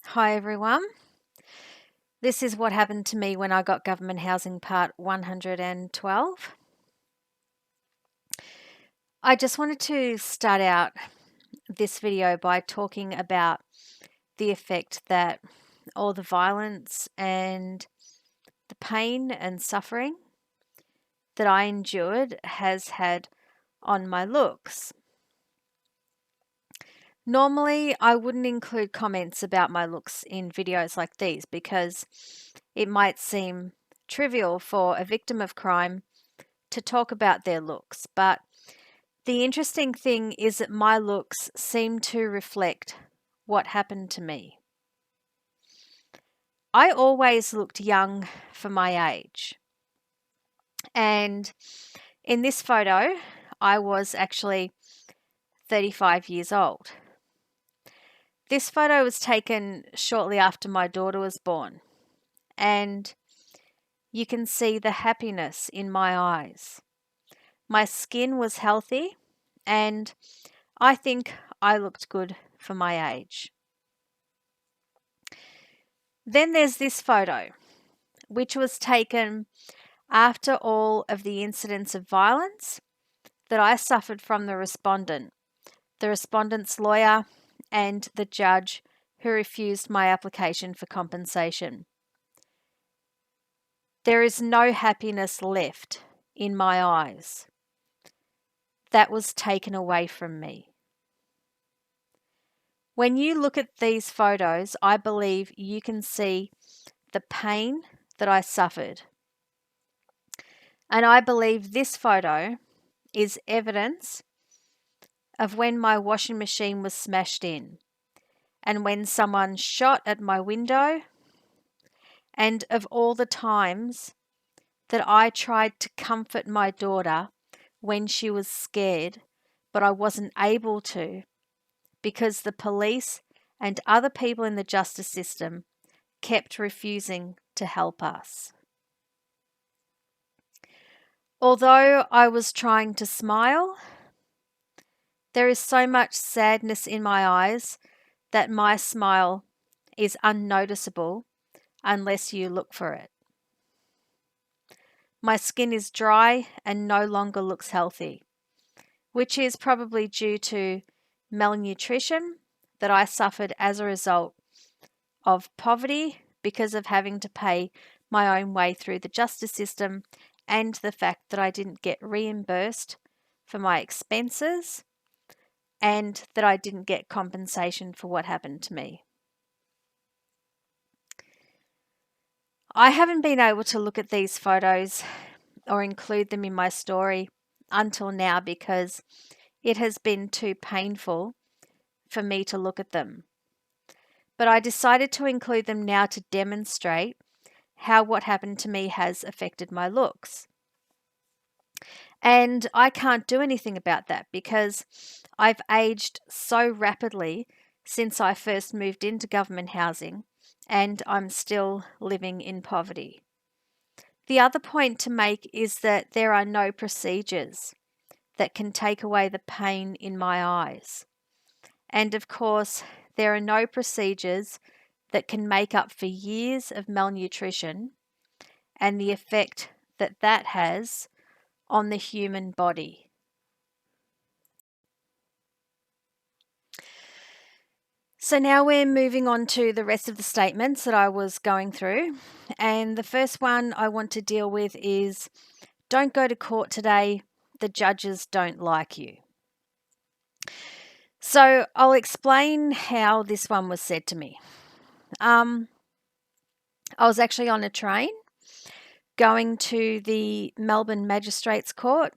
Hi everyone. This is what happened to me when I got government housing part 112. I just wanted to start out this video by talking about the effect that all the violence and the pain and suffering that I endured has had on my looks. Normally, I wouldn't include comments about my looks in videos like these because it might seem trivial for a victim of crime to talk about their looks, but the interesting thing is that my looks seem to reflect what happened to me. I always looked young for my age, and in this photo, I was actually 35 years old. This photo was taken shortly after my daughter was born, and you can see the happiness in my eyes. My skin was healthy, and I think I looked good for my age. Then there's this photo, which was taken after all of the incidents of violence that I suffered from the respondent's lawyer, and the judge who refused my application for compensation. There is no happiness left in my eyes. That was taken away from me. When you look at these photos, I believe you can see the pain that I suffered. And I believe this photo is evidence of when my washing machine was smashed in, and when someone shot at my window, and of all the times that I tried to comfort my daughter when she was scared, but I wasn't able to because the police and other people in the justice system kept refusing to help us. Although I was trying to smile, there is so much sadness in my eyes that my smile is unnoticeable unless you look for it. My skin is dry and no longer looks healthy, which is probably due to malnutrition that I suffered as a result of poverty because of having to pay my own way through the justice system, and the fact that I didn't get reimbursed for my expenses and that I didn't get compensation for what happened to me. I haven't been able to look at these photos or include them in my story until now because it has been too painful for me to look at them. But I decided to include them now to demonstrate how what happened to me has affected my looks. And I can't do anything about that because I've aged so rapidly since I first moved into government housing, and I'm still living in poverty. The other point to make is that there are no procedures that can take away the pain in my eyes. And of course, there are no procedures that can make up for years of malnutrition and the effect that that has on the human body. So now we're moving on to the rest of the statements that I was going through. And the first one I want to deal with is, don't go to court today. The judges don't like you. So I'll explain how this one was said to me. I was actually on a train going to the Melbourne Magistrates Court,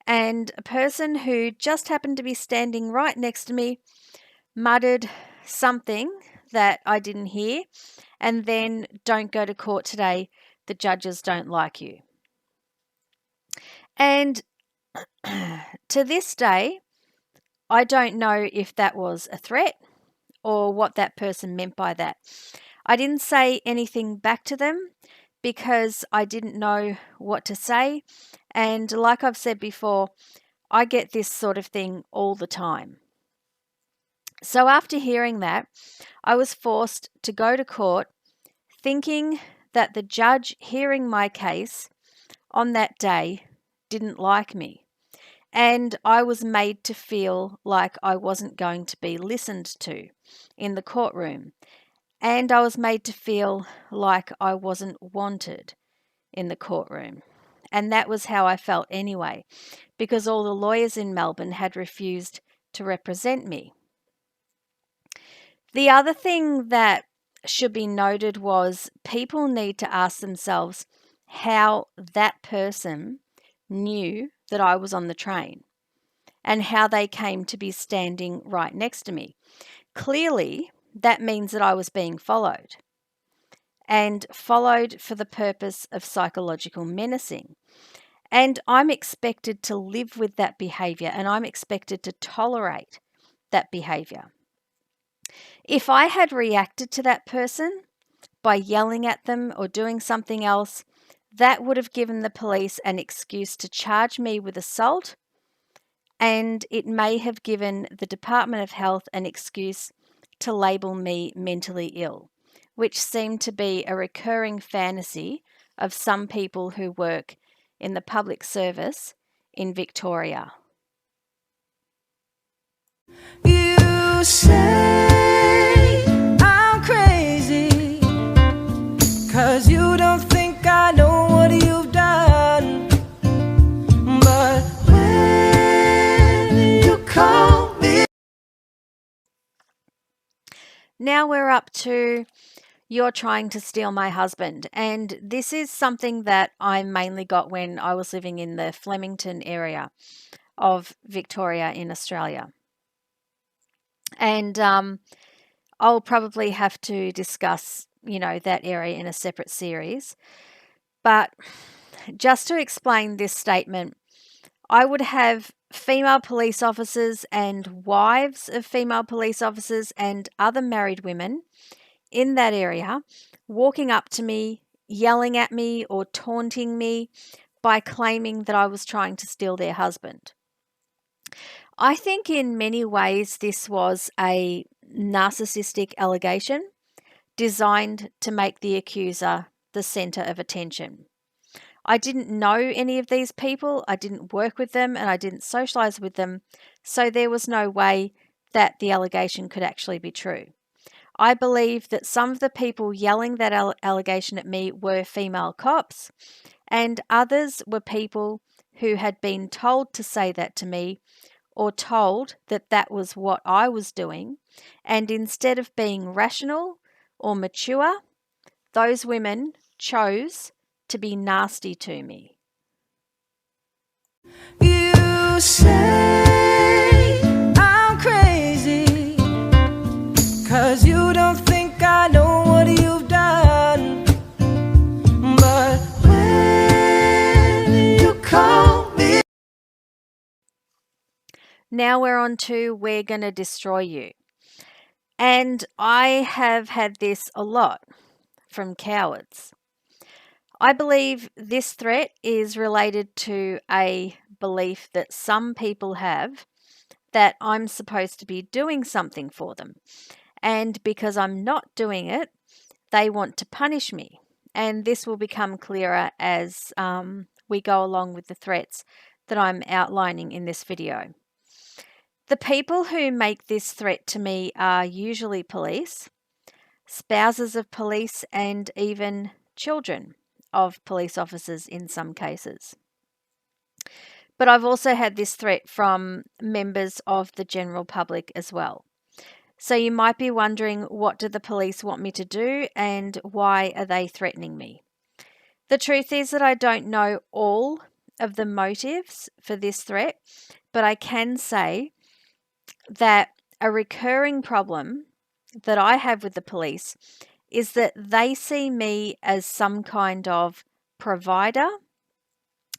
and a person who just happened to be standing right next to me muttered something that I didn't hear, and then, don't go to court today, the judges don't like you. And to this day, I don't know if that was a threat or what that person meant by that. I didn't say anything back to them because I didn't know what to say. And like I've said before, I get this sort of thing all the time. So after hearing that, I was forced to go to court thinking that the judge hearing my case on that day didn't like me. And I was made to feel like I wasn't going to be listened to in the courtroom. And I was made to feel like I wasn't wanted in the courtroom. And that was how I felt anyway, because all the lawyers in Melbourne had refused to represent me. The other thing that should be noted was people need to ask themselves how that person knew that I was on the train and how they came to be standing right next to me. Clearly, that means that I was being followed, and followed for the purpose of psychological menacing. And I'm expected to live with that behavior, and I'm expected to tolerate that behavior. If I had reacted to that person by yelling at them or doing something else, that would have given the police an excuse to charge me with assault, and it may have given the Department of Health an excuse to label me mentally ill, which seemed to be a recurring fantasy of some people who work in the public service in Victoria. You say I'm crazy, 'cause you don't think I know what you've done. But when you call me, Now we're up to "You're trying to steal my husband." And this is something that I mainly got when I was living in the Flemington area of Victoria in Australia. And I'll probably have to discuss, that area in a separate series. But just to explain this statement, I would have female police officers and wives of female police officers and other married women in that area walking up to me, yelling at me or taunting me by claiming that I was trying to steal their husband. I think in many ways this was a narcissistic allegation designed to make the accuser the center of attention. I didn't know any of these people, I didn't work with them, and I didn't socialize with them, so there was no way that the allegation could actually be true. I believe that some of the people yelling that allegation at me were female cops, and others were people who had been told to say that to me, or told that that was what I was doing, and instead of being rational or mature, those women chose to be nasty to me. you say I'm crazy, 'cause you don't think I know what you've done. But when you call me, Now we're on to "We're going to destroy you." And I have had this a lot from cowards. I believe this threat is related to a belief that some people have that I'm supposed to be doing something for them. And because I'm not doing it, they want to punish me. And this will become clearer as we go along with the threats that I'm outlining in this video. The people who make this threat to me are usually police, spouses of police, and even children of police officers in some cases. But I've also had this threat from members of the general public as well. So you might be wondering, what do the police want me to do and why are they threatening me? The truth is that I don't know all of the motives for this threat, but I can say that a recurring problem that I have with the police is that they see me as some kind of provider,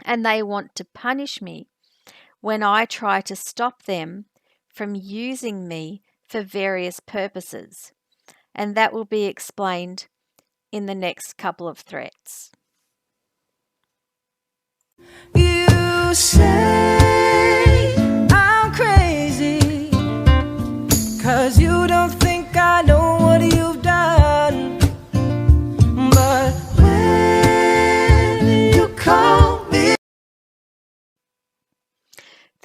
and they want to punish me when I try to stop them from using me for various purposes. And that will be explained in the next couple of threats. you say I'm crazy, 'cause you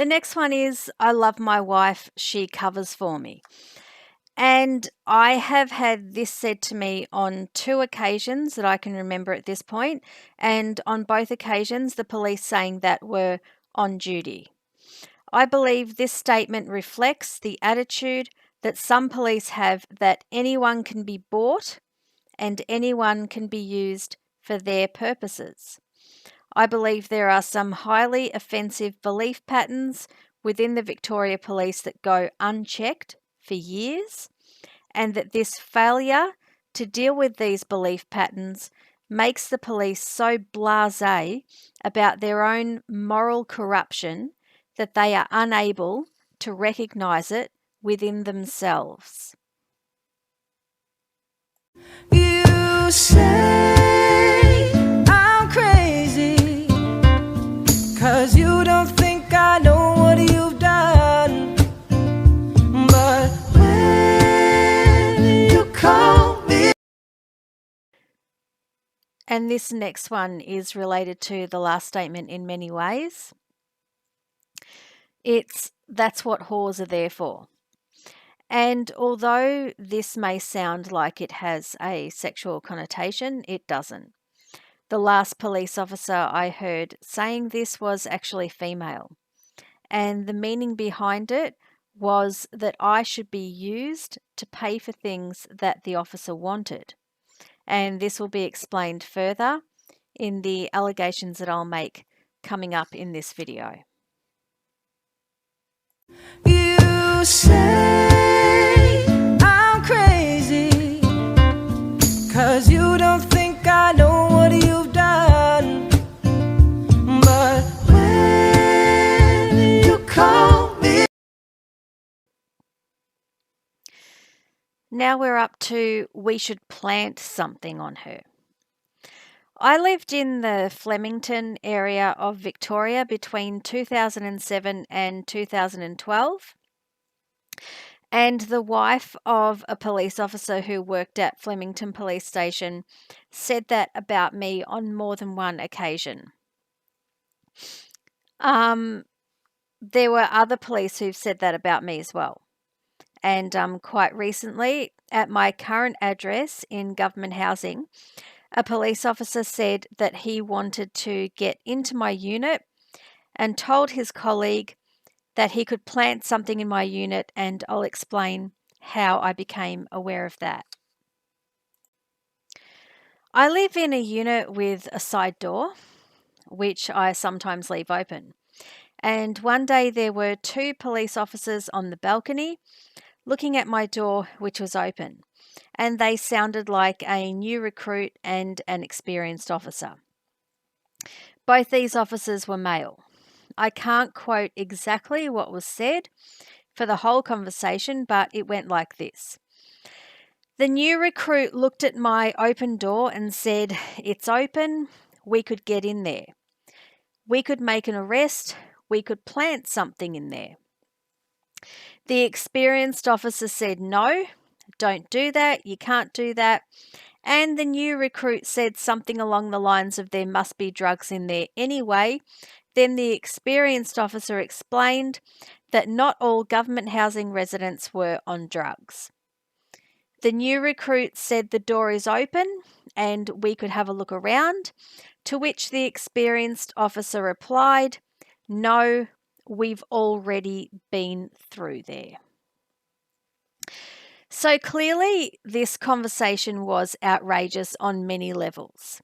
The next one is, I love my wife, she covers for me. And I have had this said to me on 2 occasions that I can remember at this point, and on both occasions, the police saying that were on duty. I believe this statement reflects the attitude that some police have that anyone can be bought and anyone can be used for their purposes. I believe there are some highly offensive belief patterns within the Victoria Police that go unchecked for years, and that this failure to deal with these belief patterns makes the police so blasé about their own moral corruption that they are unable to recognise it within themselves. You say I'm crazy, 'cause you don't think I know what you've done. But when you call me. And this next one is related to the last statement in many ways. That's what whores are there for. And although this may sound like it has a sexual connotation, it doesn't. The last police officer I heard saying this was actually female. And the meaning behind it was that I should be used to pay for things that the officer wanted. And this will be explained further in the allegations that I'll make coming up in this video. You say I'm crazy, 'cause you don't think I know what you've done. But when you call me. Now we're up to we should plant something on her. I lived in the Flemington area of Victoria between 2007 and 2012. And the wife of a police officer who worked at Flemington Police Station said that about me on more than one occasion. There were other police who've said that about me as well. And quite recently, at my current address in government housing, a police officer said that he wanted to get into my unit and told his colleague that he could plant something in my unit, and I'll explain how I became aware of that. I live in a unit with a side door, which I sometimes leave open. And one day there were 2 police officers on the balcony looking at my door, which was open, and they sounded like a new recruit and an experienced officer. Both these officers were male. I can't quote exactly what was said for the whole conversation, but it went like this. The new recruit looked at my open door and said, "It's open, we could get in there. We could make an arrest, we could plant something in there." The experienced officer said, "No, don't do that, you can't do that." And the new recruit said something along the lines of, "There must be drugs in there anyway." Then the experienced officer explained that not all government housing residents were on drugs. The new recruit said, "The door is open and we could have a look around," to which the experienced officer replied, "No, we've already been through there." So clearly, this conversation was outrageous on many levels.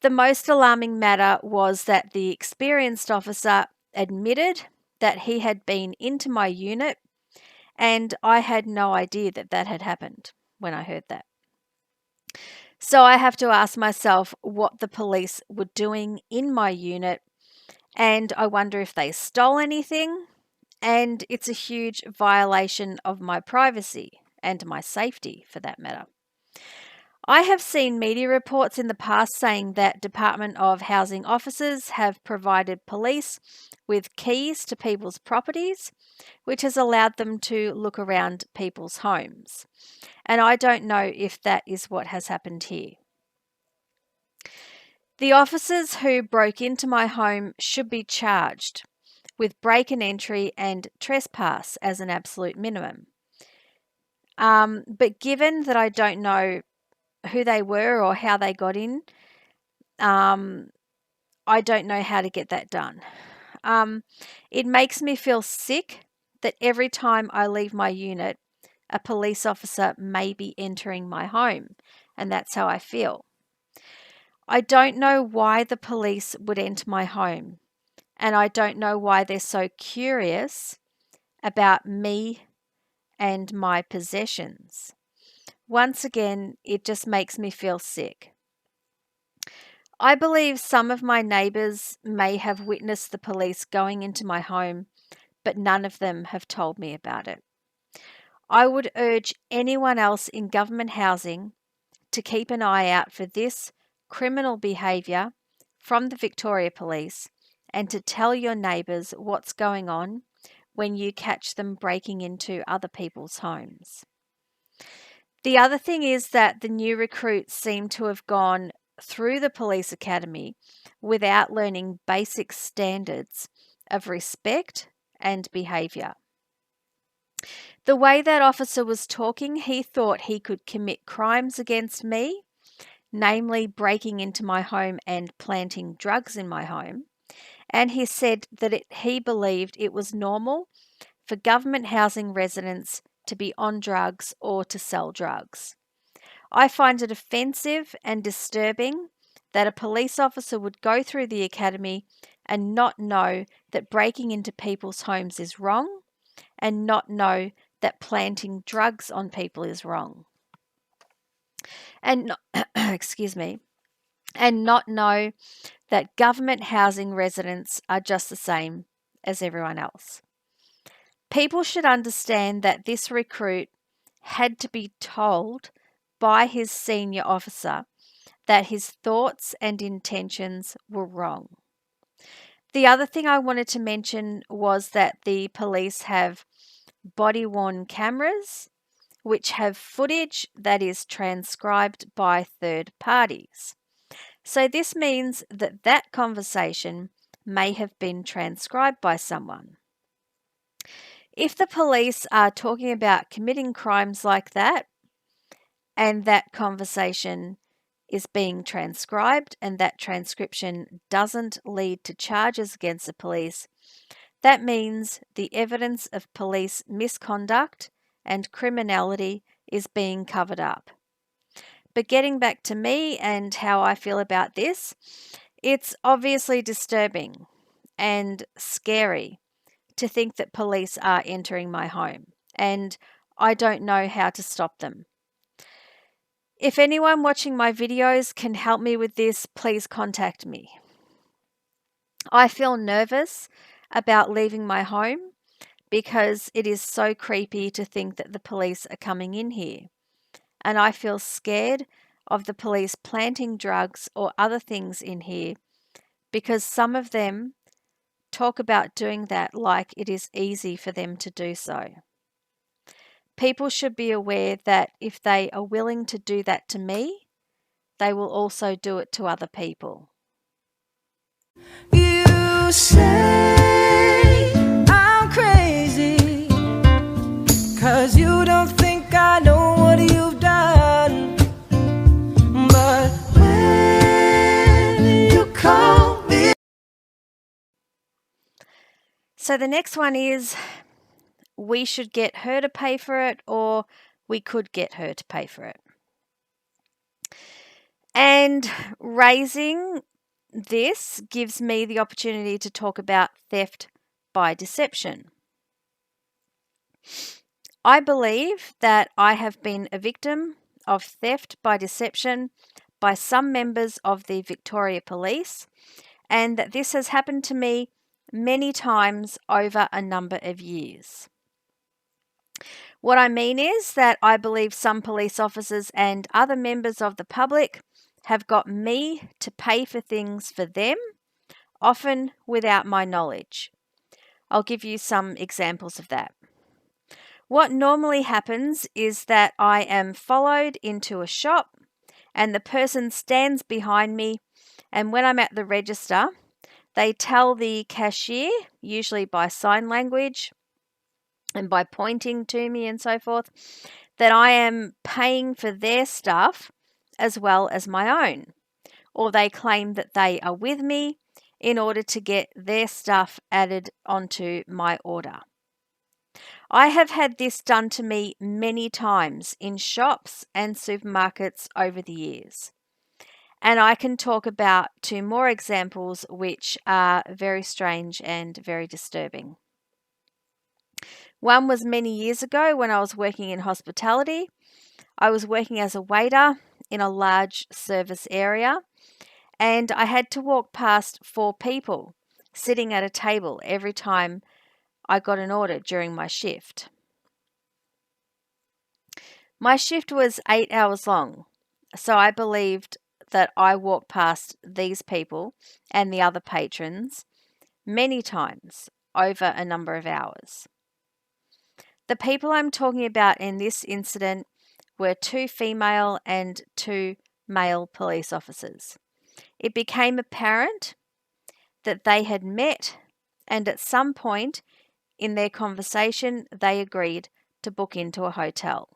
The most alarming matter was that the experienced officer admitted that he had been into my unit, and I had no idea that that had happened when I heard that. So I have to ask myself what the police were doing in my unit, and I wonder if they stole anything, and it's a huge violation of my privacy and my safety for that matter. I have seen media reports in the past saying that Department of Housing officers have provided police with keys to people's properties, which has allowed them to look around people's homes. And I don't know if that is what has happened here. The officers who broke into my home should be charged. with break and entry and trespass as an absolute minimum. But given that I don't know who they were or how they got in, I don't know how to get that done. It makes me feel sick that every time I leave my unit, a police officer may be entering my home, and that's how I feel. I don't know why the police would enter my home, and I don't know why they're so curious about me and my possessions. Once again, it just makes me feel sick. I believe some of my neighbours may have witnessed the police going into my home, but none of them have told me about it. I would urge anyone else in government housing to keep an eye out for this criminal behaviour from the Victoria Police and to tell your neighbours what's going on when you catch them breaking into other people's homes. The other thing is that the new recruits seem to have gone through the police academy without learning basic standards of respect and behaviour. The way that officer was talking, he thought he could commit crimes against me, namely breaking into my home and planting drugs in my home. And he said that he believed it was normal for government housing residents to be on drugs or to sell drugs. I find it offensive and disturbing that a police officer would go through the academy and not know that breaking into people's homes is wrong and not know that planting drugs on people is wrong. And excuse me, and not know that government housing residents are just the same as everyone else. People should understand that this recruit had to be told by his senior officer that his thoughts and intentions were wrong. The other thing I wanted to mention was that the police have body-worn cameras which have footage that is transcribed by third parties. So this means that that conversation may have been transcribed by someone. If the police are talking about committing crimes like that, and that conversation is being transcribed and that transcription doesn't lead to charges against the police, that means the evidence of police misconduct and criminality is being covered up. But getting back to me and how I feel about this, it's obviously disturbing and scary to think that police are entering my home, and I don't know how to stop them. If anyone watching my videos can help me with this, please contact me. I feel nervous about leaving my home because it is so creepy to think that the police are coming in here. And I feel scared of the police planting drugs or other things in here because some of them talk about doing that like it is easy for them to do so. People should be aware that if they are willing to do that to me, they will also do it to other people. You say I'm crazy, 'cause you don't think I know what you've done. But when you call me. So the next one is, we should get her to pay for it, or we could get her to pay for it. And raising this gives me the opportunity to talk about theft by deception. I believe that I have been a victim of theft by deception by some members of the Victoria Police, and that this has happened to me many times over a number of years. What I mean is that I believe some police officers and other members of the public have got me to pay for things for them, often without my knowledge. I'll give you some examples of that. What normally happens is that I am followed into a shop and the person stands behind me, and when I'm at the register, They tell the cashier, usually by sign language and by pointing to me and so forth, that I am paying for their stuff as well as my own. Or they claim that they are with me in order to get their stuff added onto my order. I have had this done to me many times in shops and supermarkets over the years. And I can talk about 2 more examples which are very strange and very disturbing. One was many years ago when I was working in hospitality. I was working as a waiter in a large service area, and I had to walk past 4 people sitting at a table every time I got an order during my shift. My shift was 8 hours long, so I believed that I walked past these people and the other patrons many times over a number of hours. The people I'm talking about in this incident were 2 female and 2 male police officers. It became apparent that they had met, and at some point in their conversation, they agreed to book into a hotel.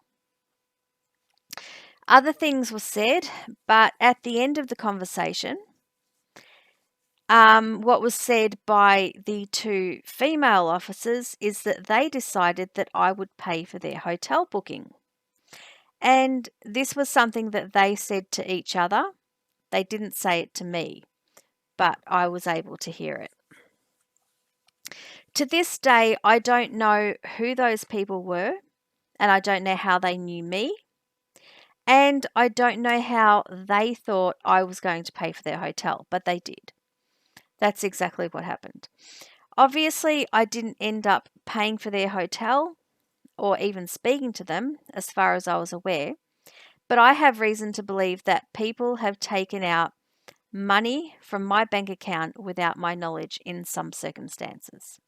Other things were said, but at the end of the conversation, what was said by the 2 female officers is that they decided that I would pay for their hotel booking. And this was something that they said to each other. They didn't say it to me, but I was able to hear it. To this day, I don't know who those people were, and I don't know how they knew me, and I don't know how they thought I was going to pay for their hotel, but they did. That's exactly what happened. Obviously, I didn't end up paying for their hotel or even speaking to them, as far as I was aware, but I have reason to believe that people have taken out money from my bank account without my knowledge in some circumstances.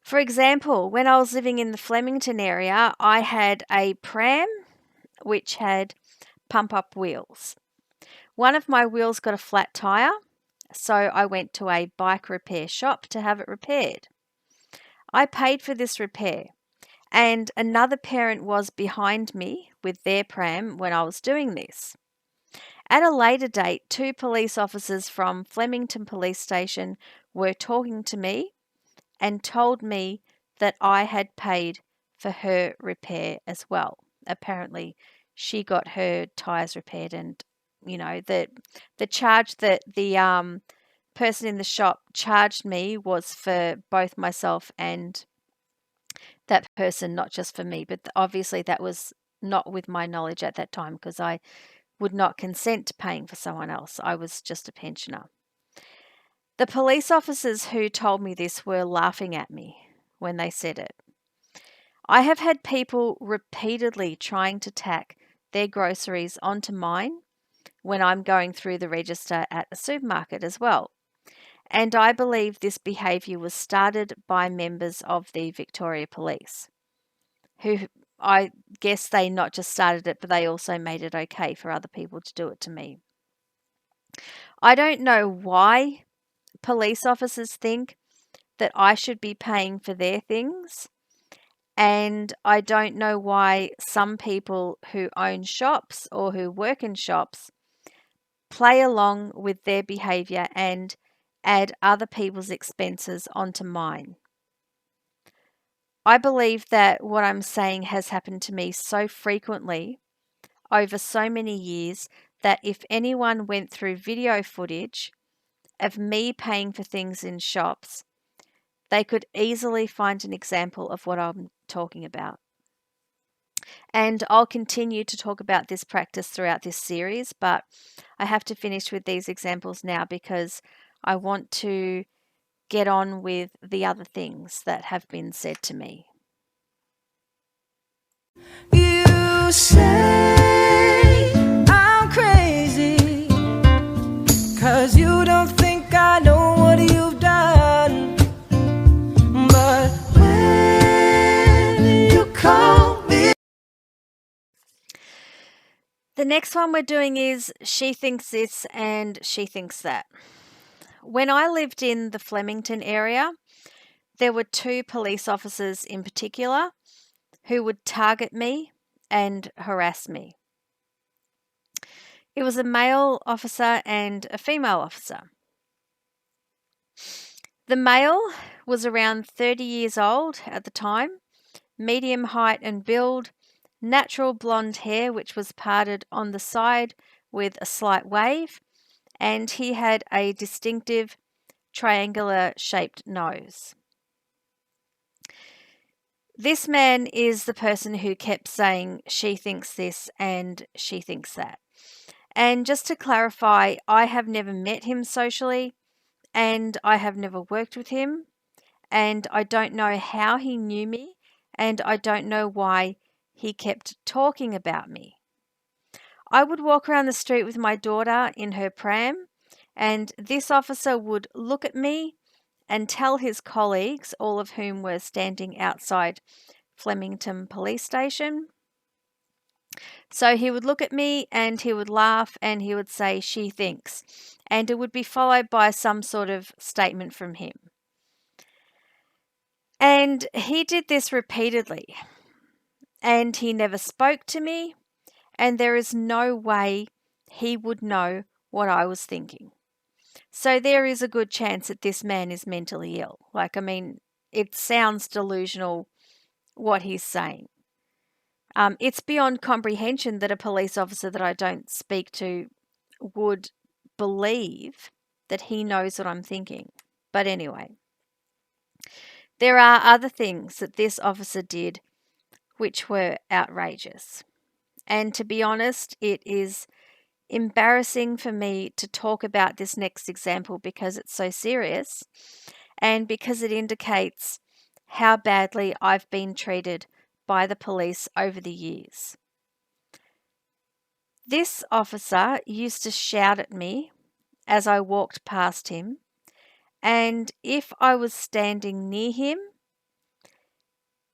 For example, when I was living in the Flemington area, I had a pram which had pump-up wheels. One of my wheels got a flat tire, so I went to a bike repair shop to have it repaired. I paid for this repair, and another parent was behind me with their pram when I was doing this. At a later date, 2 police officers from Flemington Police Station were talking to me and told me that I had paid for her repair as well. Apparently, she got her tyres repaired, and the charge that the person in the shop charged me was for both myself and that person, not just for me. But obviously, that was not with my knowledge at that time, because I would not consent to paying for someone else. I was just a pensioner. The police officers who told me this were laughing at me when they said it. I have had people repeatedly trying to tack their groceries onto mine when I'm going through the register at a supermarket as well. And I believe this behaviour was started by members of the Victoria Police, who I guess they not just started it, but they also made it okay for other people to do it to me. I don't know why police officers think that I should be paying for their things, and I don't know why some people who own shops or who work in shops play along with their behaviour and add other people's expenses onto mine. I believe that what I'm saying has happened to me so frequently over so many years that if anyone went through video footage of me paying for things in shops, they could easily find an example of what I'm talking about. And I'll continue to talk about this practice throughout this series, but I have to finish with these examples now because I want to get on with the other things that have been said to me. You say I'm crazy, 'cause you don't think I know what you've done. But when you call me, The next one we're doing is she thinks this and she thinks that. When I lived in the Flemington area, there were two police officers in particular who would target me and harass me. It was a male officer and a female officer. The male was around 30 years old at the time, medium height and build, natural blonde hair which was parted on the side with a slight wave, and he had a distinctive triangular shaped nose. This man is the person who kept saying she thinks this and she thinks that. And just to clarify, I have never met him socially and I have never worked with him, and I don't know how he knew me, and I don't know why he kept talking about me. I would walk around the street with my daughter in her pram, and this officer would look at me and tell his colleagues, all of whom were standing outside Flemington Police Station. So he would look at me and he would laugh and he would say, she thinks, and it would be followed by some sort of statement from him. And he did this repeatedly, and he never spoke to me, and there is no way he would know what I was thinking. So there is a good chance that this man is mentally ill. It sounds delusional what he's saying. It's beyond comprehension that a police officer that I don't speak to would believe that he knows what I'm thinking. But anyway, there are other things that this officer did which were outrageous. And to be honest, it is embarrassing for me to talk about this next example because it's so serious and because it indicates how badly I've been treated by the police over the years. This officer used to shout at me as I walked past him, and if I was standing near him,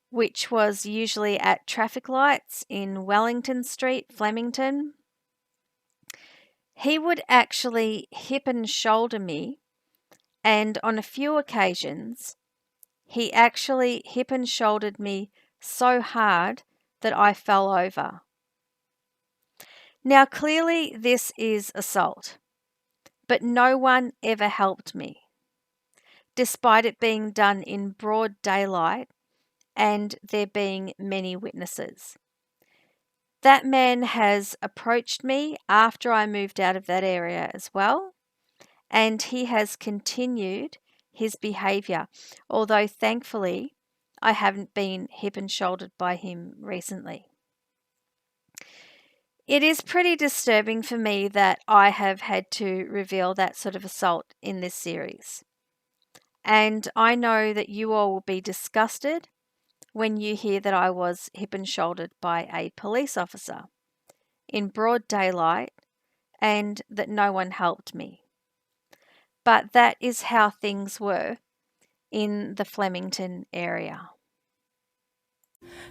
which was usually at traffic lights in Wellington Street, Flemington, he would actually hip and shoulder me, and on a few occasions, he actually hip and shouldered me so hard that I fell over. Now, clearly this is assault, but no one ever helped me, despite it being done in broad daylight and there being many witnesses. That man has approached me after I moved out of that area as well, and he has continued his behaviour, although thankfully I haven't been hip and shouldered by him recently. It is pretty disturbing for me that I have had to reveal that sort of assault in this series. And I know that you all will be disgusted when you hear that I was hip and shouldered by a police officer in broad daylight and that no one helped me. But that is how things were in the Flemington area.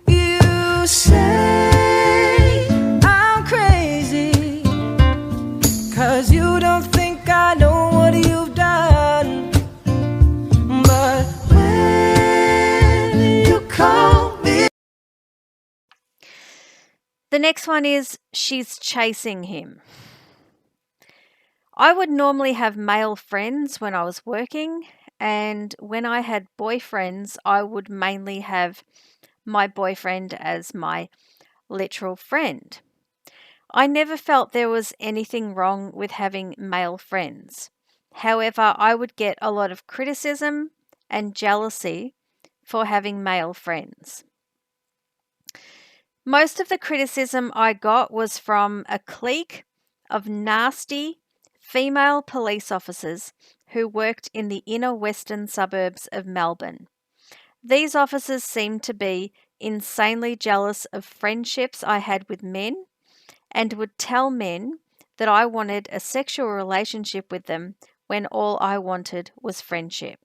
You say I'm crazy, 'cause you don't think I know what you've done. But when you call me. The next one is she's chasing him. I would normally have male friends when I was working, and when I had boyfriends, I would mainly have my boyfriend as my literal friend. I never felt there was anything wrong with having male friends. However, I would get a lot of criticism and jealousy for having male friends. Most of the criticism I got was from a clique of nasty female police officers who worked in the inner western suburbs of Melbourne. These officers seemed to be insanely jealous of friendships I had with men and would tell men that I wanted a sexual relationship with them when all I wanted was friendship.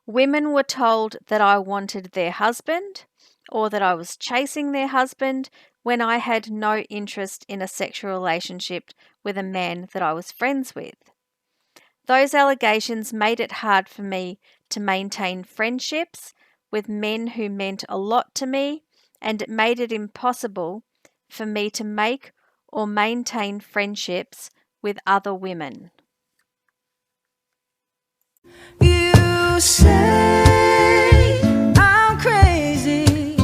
Women were told that I wanted their husband or that I was chasing their husband when I had no interest in a sexual relationship with a man that I was friends with. Those allegations made it hard for me to maintain friendships with men who meant a lot to me, and it made it impossible for me to make or maintain friendships with other women. You say I'm crazy,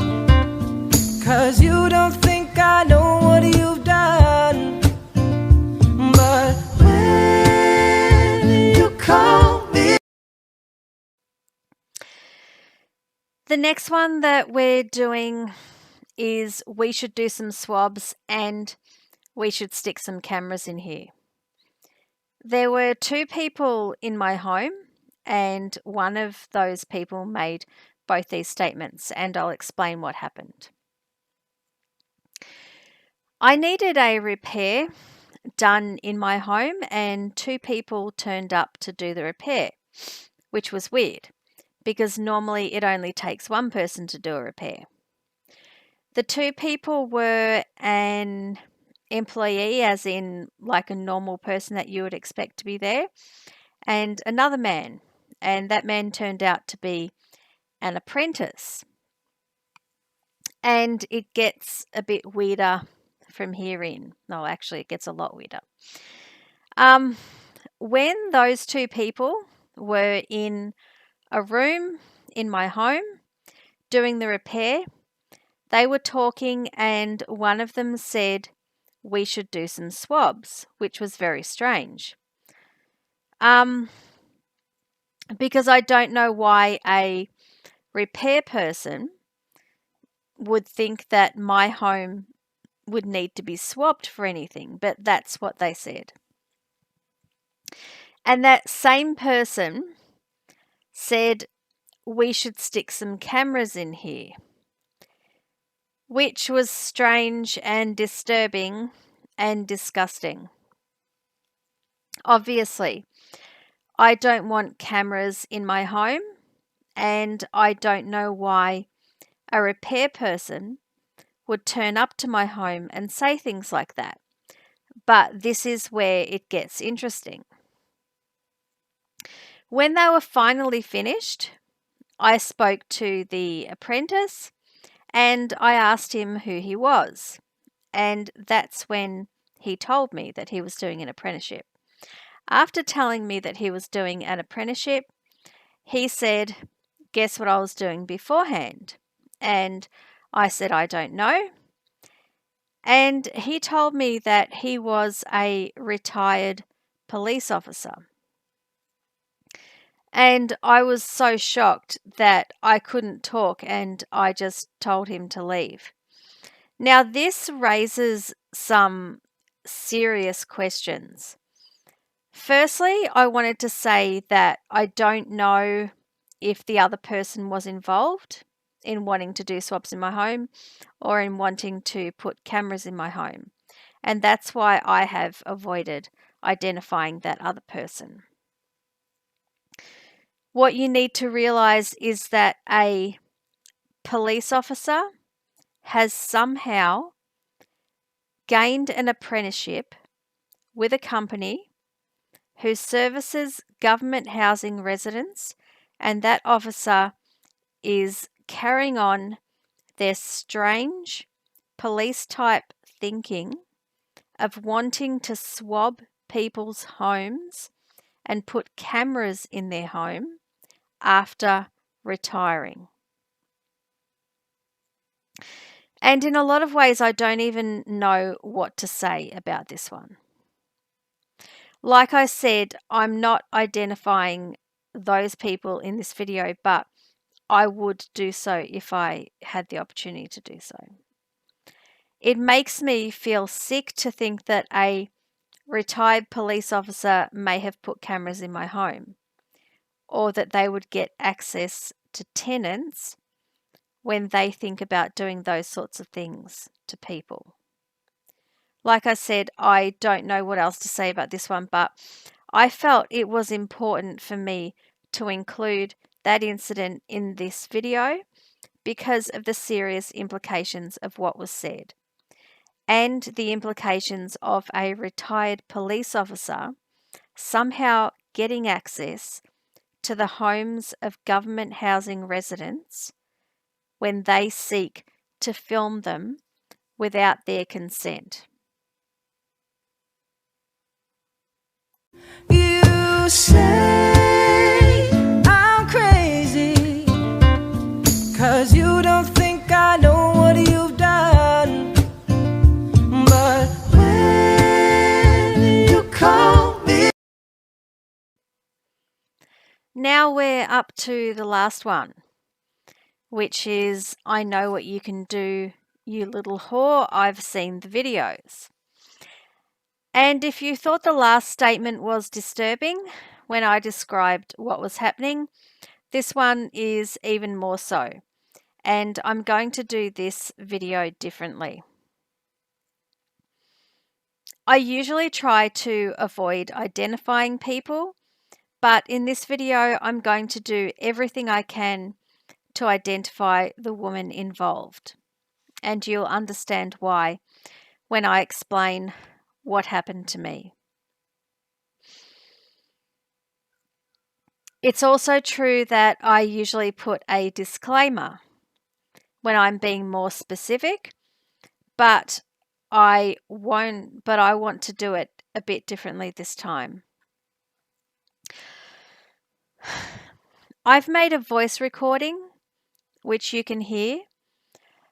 'cause you don't think I know what you've done. But when you call me. The next one that we're doing is we should do some swabs and we should stick some cameras in here. There were 2 people in my home, and one of those people made both these statements, and I'll explain what happened. I needed a repair done in my home, and 2 people turned up to do the repair, which was weird because normally it only takes one person to do a repair. The 2 people were an employee, as in like a normal person that you would expect to be there, and another man, and that man turned out to be an apprentice. And it gets a bit weirder from here in. No, actually, it gets a lot weirder. When those 2 people were in a room in my home doing the repair, they were talking, and one of them said we should do some swabs, which was very strange. Because I don't know why a repair person would think that my home would need to be swabbed for anything, but that's what they said. And that same person said we should stick some cameras in here, which was strange and disturbing and disgusting. Obviously, I don't want cameras in my home, and I don't know why a repair person would turn up to my home and say things like that. But this is where it gets interesting. When they were finally finished, I spoke to the apprentice and I asked him who he was. And that's when he told me that he was doing an apprenticeship. After telling me that he was doing an apprenticeship, he said, "Guess what I was doing beforehand?" And I said, "I don't know." And he told me that he was a retired police officer. And I was so shocked that I couldn't talk, and I just told him to leave. Now, this raises some serious questions. Firstly, I wanted to say that I don't know if the other person was involved in wanting to do swabs in my home or in wanting to put cameras in my home. And that's why I have avoided identifying that other person. What you need to realize is that a police officer has somehow gained an apprenticeship with a company who services government housing residents, and that officer is carrying on their strange police type thinking of wanting to swab people's homes and put cameras in their home after retiring. And in a lot of ways, I don't even know what to say about this one. Like I said, I'm not identifying those people in this video, but I would do so if I had the opportunity to do so. It makes me feel sick to think that a retired police officer may have put cameras in my home, or that they would get access to tenants when they think about doing those sorts of things to people. Like I said, I don't know what else to say about this one, but I felt it was important for me to include that incident in this video because of the serious implications of what was said. and the implications of a retired police officer somehow getting access to the homes of government housing residents when they seek to film them without their consent. You say I'm crazy, 'cause you don't think I know what you've done. But when you call me. Now we're up to the last one, which is I know what you can do, you little whore, I've seen the videos. And if you thought the last statement was disturbing when I described what was happening, this one is even more so. And I'm going to do this video differently. I usually try to avoid identifying people, but in this video, I'm going to do everything I can to identify the woman involved. And you'll understand why when I explain what happened to me. It's also true that I usually put a disclaimer when I'm being more specific, but I want to do it a bit differently this time. I've made a voice recording, which you can hear.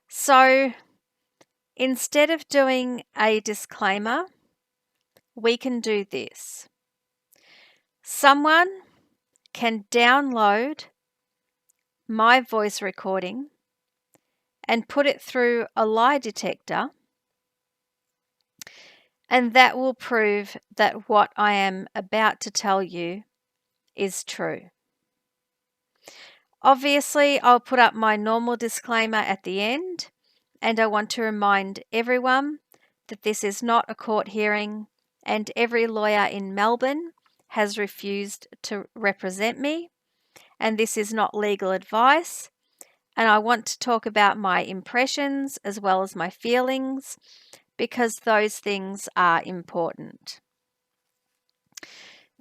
So instead of doing a disclaimer, we can do this. Someone can download my voice recording and put it through a lie detector, and that will prove that what I am about to tell you is true. Obviously, I'll put up my normal disclaimer at the end, and I want to remind everyone that this is not a court hearing, and every lawyer in Melbourne has refused to represent me, and this is not legal advice. And I want to talk about my impressions as well as my feelings, because those things are important.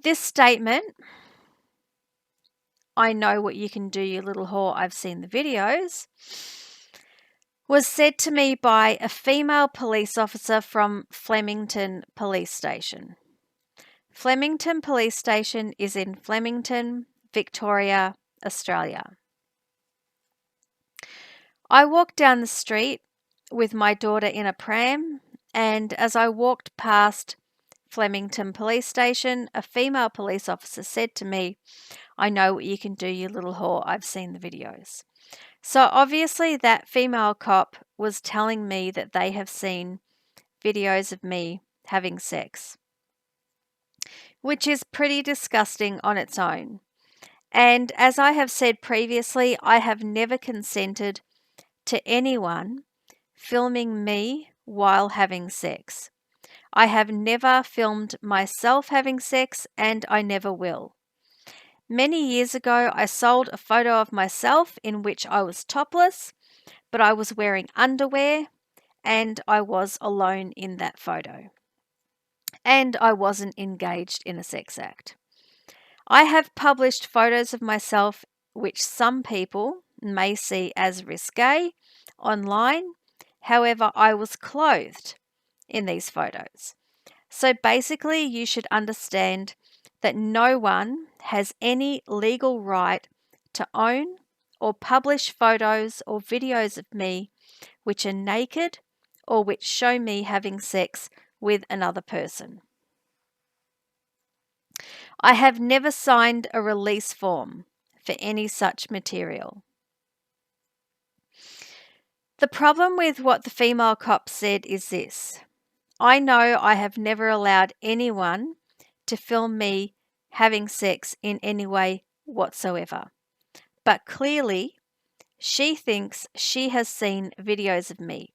This statement, I know what you can do, you little whore, I've seen the videos, was said to me by a female police officer from Flemington Police Station. Flemington Police Station is in Flemington, Victoria, Australia. I walked down the street with my daughter in a pram, and as I walked past Flemington Police Station, a female police officer said to me, I know what you can do, you little whore, I've seen the videos. So obviously that female cop was telling me that they have seen videos of me having sex, which is pretty disgusting on its own. And as I have said previously, I have never consented to anyone filming me while having sex. I have never filmed myself having sex, and I never will. Many years ago, I sold a photo of myself in which I was topless, but I was wearing underwear, and I was alone in that photo. And I wasn't engaged in a sex act. I have published photos of myself which some people may see as risque online. However, I was clothed in these photos. So basically, you should understand that no one has any legal right to own or publish photos or videos of me which are naked or which show me having sex with another person. I have never signed a release form for any such material. The problem with what the female cop said is this. I know I have never allowed anyone to film me having sex in any way whatsoever. But clearly, she thinks she has seen videos of me,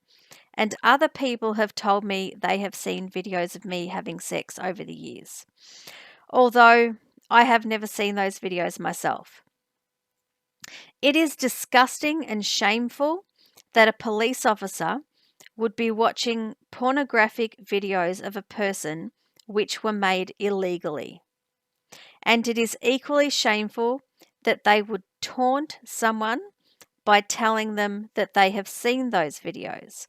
and other people have told me they have seen videos of me having sex over the years, although I have never seen those videos myself. It is disgusting and shameful that a police officer would be watching pornographic videos of a person which were made illegally. And it is equally shameful that they would taunt someone by telling them that they have seen those videos.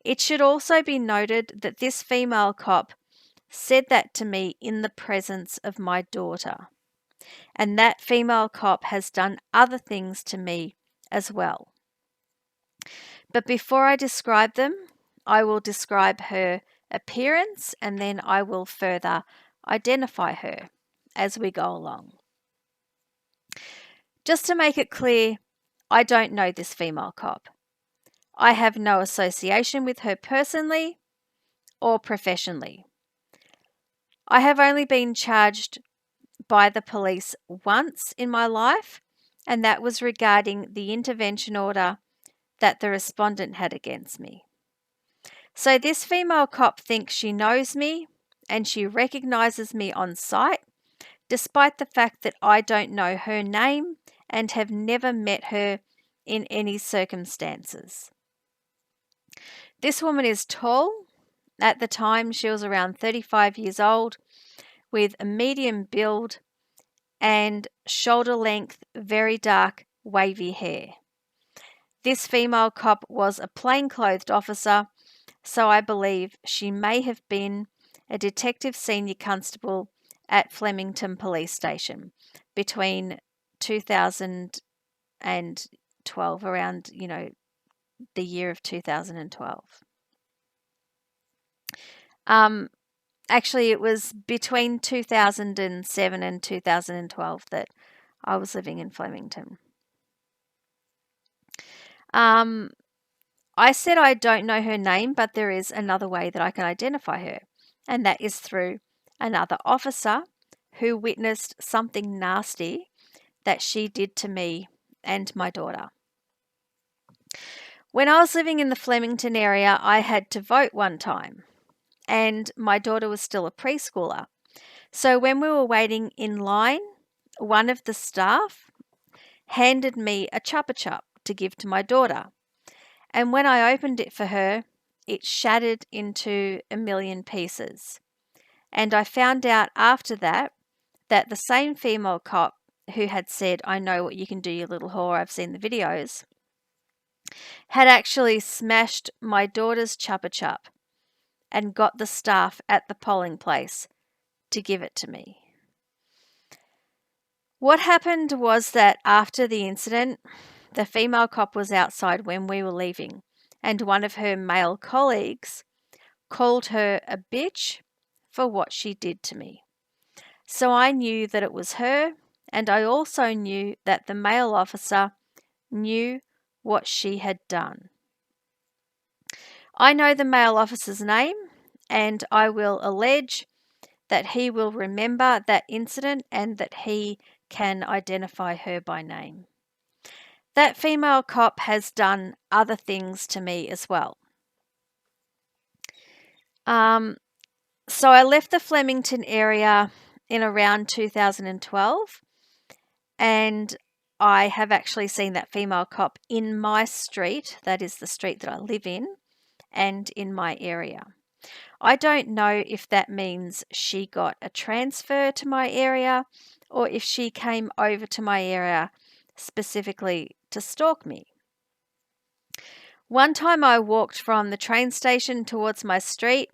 It should also be noted that this female cop said that to me in the presence of my daughter. And that female cop has done other things to me as well. But before I describe them, I will describe her appearance and then I will further identify her as we go along. Just to make it clear, I don't know this female cop. I have no association with her personally or professionally. I have only been charged by the police once in my life, and that was regarding the intervention order that the respondent had against me. So this female cop thinks she knows me and she recognizes me on sight, despite the fact that I don't know her name and have never met her in any circumstances. This woman is tall. At the time, she was around 35 years old, with a medium build and shoulder length, very dark, wavy hair. This female cop was a plainclothed officer, so I believe she may have been a detective senior constable at Flemington Police Station between 2012, around, the year of 2012. Actually, it was between 2007 and 2012 that I was living in Flemington. I said I don't know her name, but there is another way that I can identify her, and that is through another officer who witnessed something nasty that she did to me and my daughter. When I was living in the Flemington area, I had to vote one time, and my daughter was still a preschooler. So when we were waiting in line, one of the staff handed me a Chupa Chup to give to my daughter. And when I opened it for her, it shattered into a million pieces. And I found out after that the same female cop who had said, "I know what you can do, you little whore, I've seen the videos," had actually smashed my daughter's Chupa Chup and got the staff at the polling place to give it to me. What happened was that after the incident, the female cop was outside when we were leaving, and one of her male colleagues called her a bitch for what she did to me. So I knew that it was her, and I also knew that the male officer knew what she had done. I know the male officer's name, and I will allege that he will remember that incident and that he can identify her by name. That female cop has done other things to me as well. So I left the Flemington area in around 2012, and I have actually seen that female cop in my street, that is the street that I live in, and in my area. I don't know if that means she got a transfer to my area or if she came over to my area specifically to stalk me. One time I walked from the train station towards my street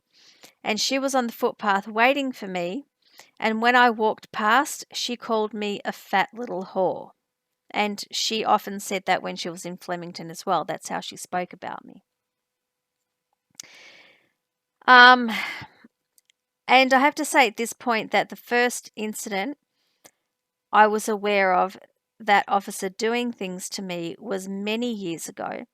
and she was on the footpath waiting for me, and when I walked past, she called me a fat little whore. And she often said that when she was in Flemington as well. That's how she spoke about me. And I have to say at this point that the first incident I was aware of that officer doing things to me was many years ago,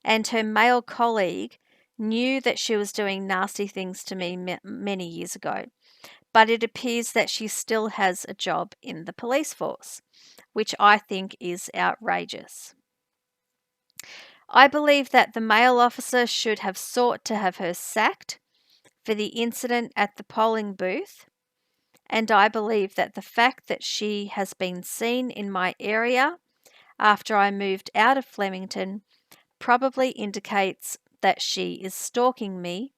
and her male colleague knew that she was doing nasty things to me many years ago, but it appears that she still has a job in the police force, which I think is outrageous. I believe that the male officer should have sought to have her sacked for the incident at the polling booth, and I believe that the fact that she has been seen in my area after I moved out of Flemington probably indicates that she is stalking me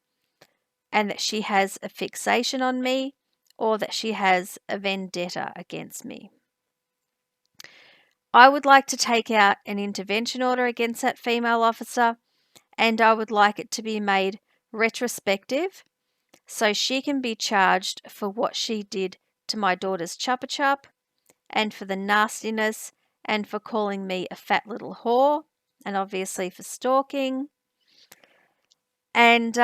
and that she has a fixation on me or that she has a vendetta against me. I would like to take out an intervention order against that female officer, and I would like it to be made retrospective so she can be charged for what she did to my daughter's Chupa Chup and for the nastiness and for calling me a fat little whore and obviously for stalking. And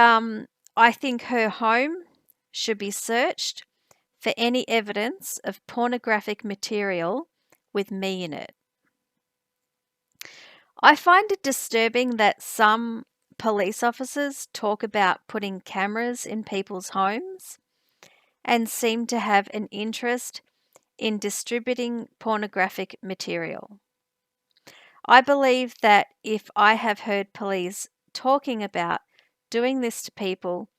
I think her home should be searched for any evidence of pornographic material with me in it. I find it disturbing that some police officers talk about putting cameras in people's homes and seem to have an interest in distributing pornographic material. I believe that if I have heard police talking about doing this to people,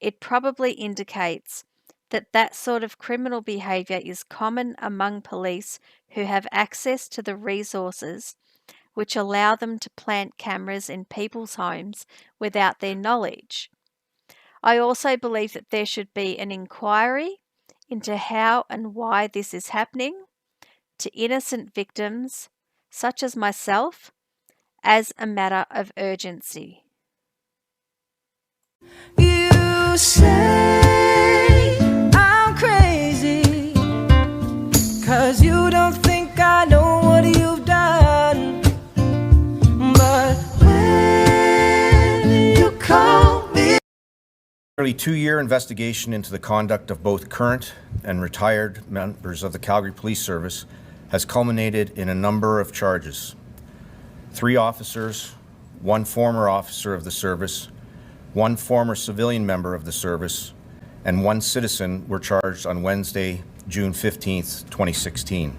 it probably indicates that that sort of criminal behaviour is common among police who have access to the resources which allow them to plant cameras in people's homes without their knowledge. I also believe that there should be an inquiry into how and why this is happening to innocent victims, such as myself, as a matter of urgency. You say I'm crazy, 'cause you don't think I know what you've done. But when you call me, Nearly 2-year investigation into the conduct of both current and retired members of the Calgary Police Service has culminated in a number of charges. 3 officers, 1 former officer of the service, 1 former civilian member of the service, and 1 citizen were charged on Wednesday, June 15th, 2016.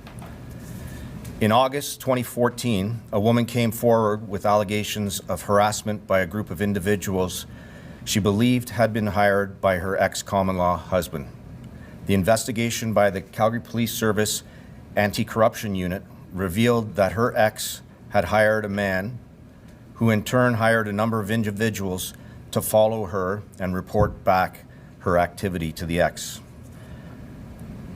In August 2014, a woman came forward with allegations of harassment by a group of individuals she believed had been hired by her ex-common-law husband. The investigation by the Calgary Police Service Anti-Corruption Unit revealed that her ex had hired a man who in turn hired a number of individuals to follow her and report back her activity to the ex.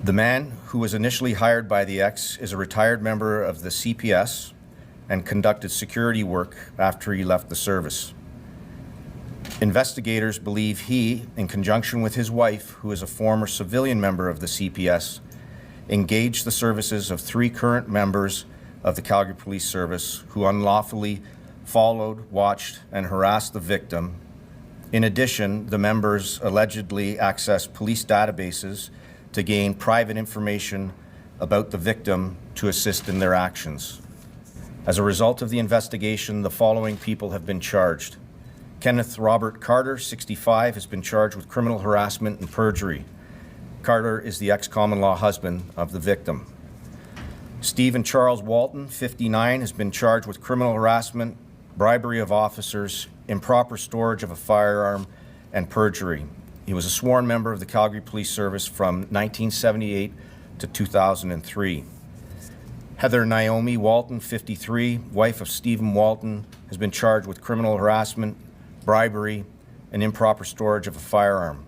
The man who was initially hired by the ex is a retired member of the CPS and conducted security work after he left the service. Investigators believe he, in conjunction with his wife, who is a former civilian member of the CPS, engaged the services of 3 current members of the Calgary Police Service who unlawfully followed, watched, and harassed the victim. In addition, the members allegedly accessed police databases to gain private information about the victim to assist in their actions. As a result of the investigation, the following people have been charged. Kenneth Robert Carter, 65, has been charged with criminal harassment and perjury. Carter is the ex-common-law husband of the victim. Stephen Charles Walton, 59, has been charged with criminal harassment, bribery of officers, improper storage of a firearm, and perjury. He was a sworn member of the Calgary Police Service from 1978 to 2003. Heather Naomi Walton, 53, wife of Stephen Walton, has been charged with criminal harassment, bribery, and improper storage of a firearm.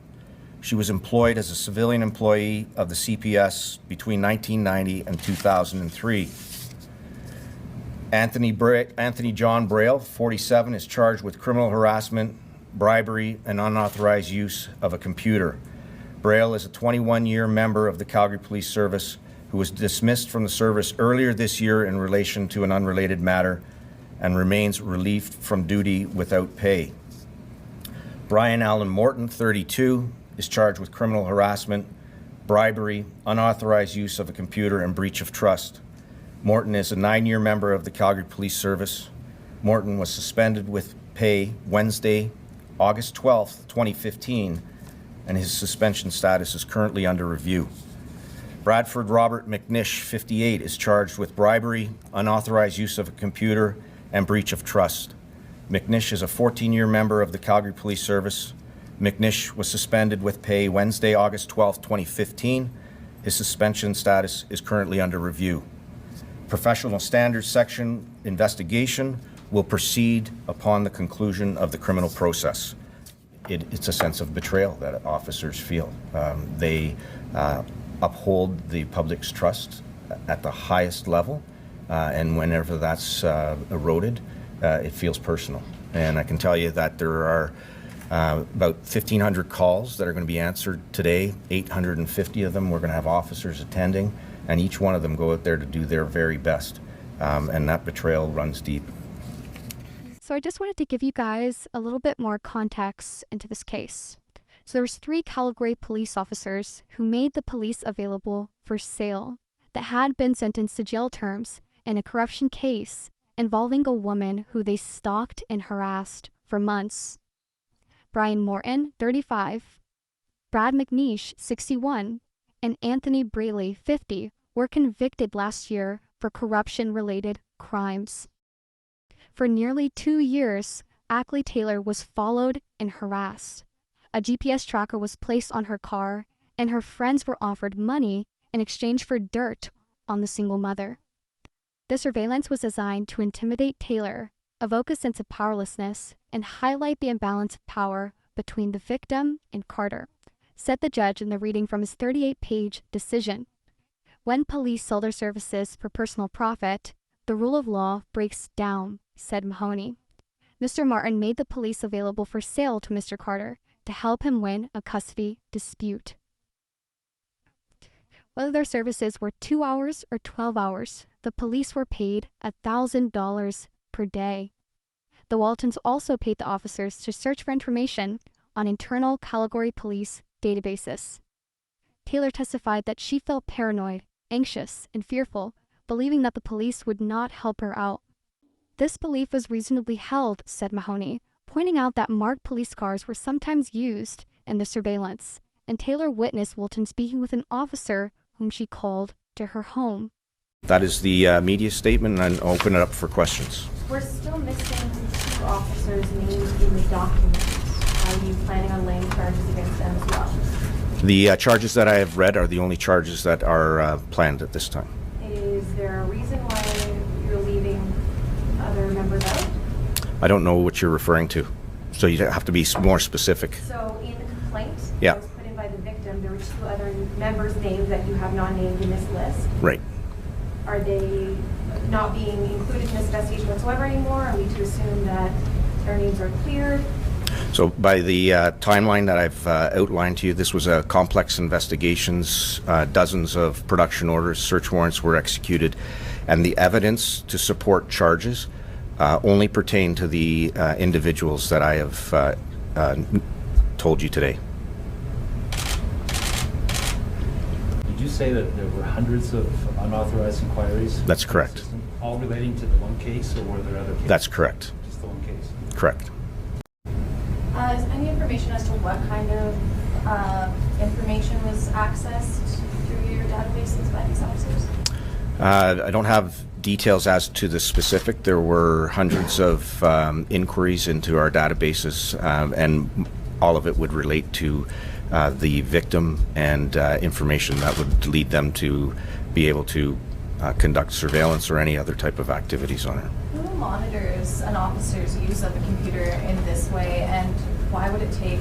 She was employed as a civilian employee of the CPS between 1990 and 2003. Anthony John Braille, 47, is charged with criminal harassment, bribery, and unauthorized use of a computer. Braille is a 21-year member of the Calgary Police Service who was dismissed from the service earlier this year in relation to an unrelated matter and remains relieved from duty without pay. Brian Allen Morton, 32, is charged with criminal harassment, bribery, unauthorized use of a computer, and breach of trust. Morton is a 9-year member of the Calgary Police Service. Morton was suspended with pay Wednesday, August 12th, 2015, and his suspension status is currently under review. Bradford Robert McNish, 58, is charged with bribery, unauthorized use of a computer, and breach of trust. McNish is a 14-year member of the Calgary Police Service. McNish was suspended with pay Wednesday, August 12, 2015. His suspension status is currently under review. Professional Standards Section investigation will proceed upon the conclusion of the criminal process. It's a sense of betrayal that officers feel. They uphold the public's trust at the highest level, and whenever that's eroded, it feels personal. And I can tell you that there are about 1,500 calls that are going to be answered today. 850 of them we're going to have officers attending, and each one of them go out there to do their very best. And that betrayal runs deep. So I just wanted to give you guys a little bit more context into this case. So there was 3 Calgary police officers who made the police available for sale that had been sentenced to jail terms in a corruption case involving a woman who they stalked and harassed for months. Brian Morton, 35, Brad McNeish, 61, and Anthony Braley, 50, were convicted last year for corruption-related crimes. For nearly 2 years, Ackley Taylor was followed and harassed. A GPS tracker was placed on her car, and her friends were offered money in exchange for dirt on the single mother. The surveillance was designed to intimidate Taylor, evoke a sense of powerlessness, and highlight the imbalance of power between the victim and Carter, said the judge in the reading from his 38-page decision. When police sell their services for personal profit, the rule of law breaks down, said Mahoney. Mr. Martin made the police available for sale to Mr. Carter to help him win a custody dispute. Whether their services were 2 hours or 12 hours, the police were paid $1,000 per day. The Waltons also paid the officers to search for information on internal Calgary police databases. Taylor testified that she felt paranoid, anxious, and fearful, believing that the police would not help her out. This belief was reasonably held, said Mahoney, pointing out that marked police cars were sometimes used in the surveillance, and Taylor witnessed Walton speaking with an officer whom she called to her home. That is the media statement, and I'll open it up for questions. We're still missing 2 officers named in the documents. Are you planning on laying charges against them as well? The charges that I have read are the only charges that are planned at this time. Is there a reason why you're leaving other members out? I don't know what you're referring to, so you have to be more specific. So in the complaint Yeah. that was put in by the victim, there were 2 other members' names that you have not named in this list. Right. Are they not being included in this investigation whatsoever anymore? Are we to assume that their names are cleared? So by the timeline that I've outlined to you, this was a complex investigations, dozens of production orders, search warrants were executed, and the evidence to support charges only pertain to the individuals that I have told you today. Did you say that there were hundreds of unauthorized inquiries? That's correct. All relating to the one case, or were there other cases? That's correct. Just the one case? Correct. Is any information as to what kind of information was accessed through your databases by these officers? I don't have details as to the specific. There were hundreds of inquiries into our databases, and all of it would relate to the victim and information that would lead them to be able to conduct surveillance or any other type of activities on her. Who monitors an officer's use of a computer in this way, and why would it take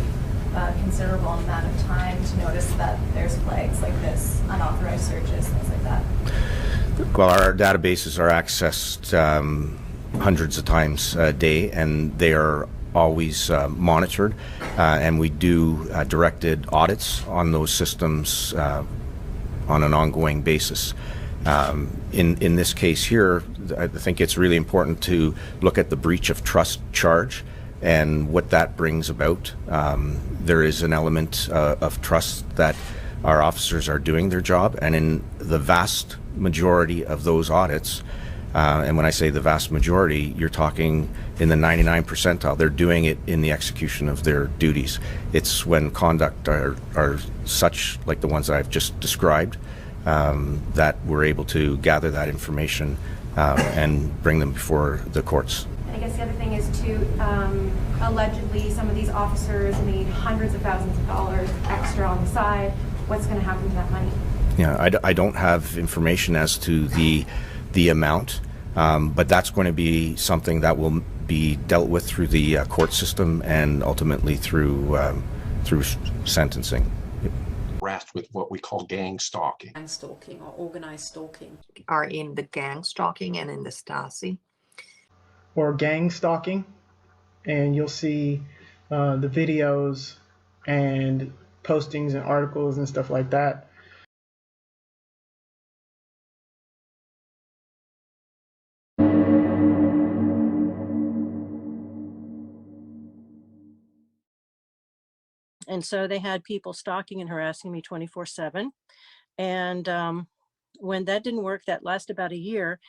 a considerable amount of time to notice that there's flags like this, unauthorized searches, things like that? Well, our databases are accessed hundreds of times a day, and they are always monitored, and we do directed audits on those systems on an ongoing basis. In this case here, I think it's really important to look at the breach of trust charge and what that brings about. There is an element of trust that our officers are doing their job, and in the vast majority of those audits, and when I say the vast majority, you're talking in the 99 percentile. They're doing it in the execution of their duties. It's when conduct are such, like the ones that I've just described, that we're able to gather that information and bring them before the courts. And I guess the other thing is too, allegedly some of these officers made hundreds of thousands of dollars extra on the side. What's going to happen to that money? Yeah, I don't have information as to the amount. But that's going to be something that will be dealt with through the court system and ultimately through sentencing. Harassed with what we call gang stalking. Gang stalking or organized stalking. Are in the gang stalking and in the Stasi. Or gang stalking, and you'll see the videos and postings and articles and stuff like that. And so they had people stalking and harassing me 24/7. And when that didn't work, that lasted about a year.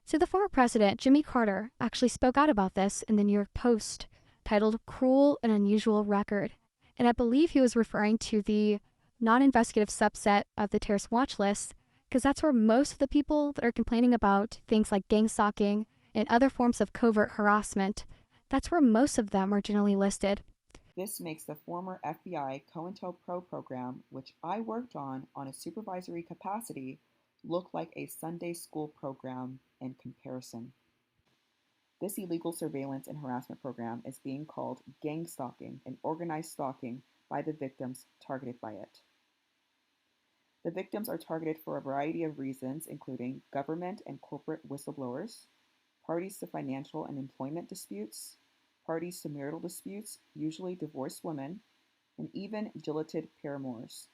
So the former president, Jimmy Carter, actually spoke out about this in the New York Post, titled Cruel and Unusual Record. And I believe he was referring to the non-investigative subset of the terrorist watch list, because that's where most of the people that are complaining about things like gang stalking and other forms of covert harassment, that's where most of them are generally listed. This makes the former FBI COINTELPRO program, which I worked on a supervisory capacity, look like a Sunday school program in comparison. This illegal surveillance and harassment program is being called gang stalking and organized stalking by the victims targeted by it. The victims are targeted for a variety of reasons, including government and corporate whistleblowers, parties to financial and employment disputes, parties to marital disputes, usually divorced women, and even jilted paramours,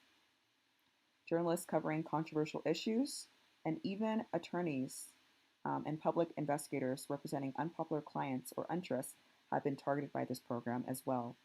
journalists covering controversial issues, and even attorneys and public investigators representing unpopular clients or interests have been targeted by this program as well.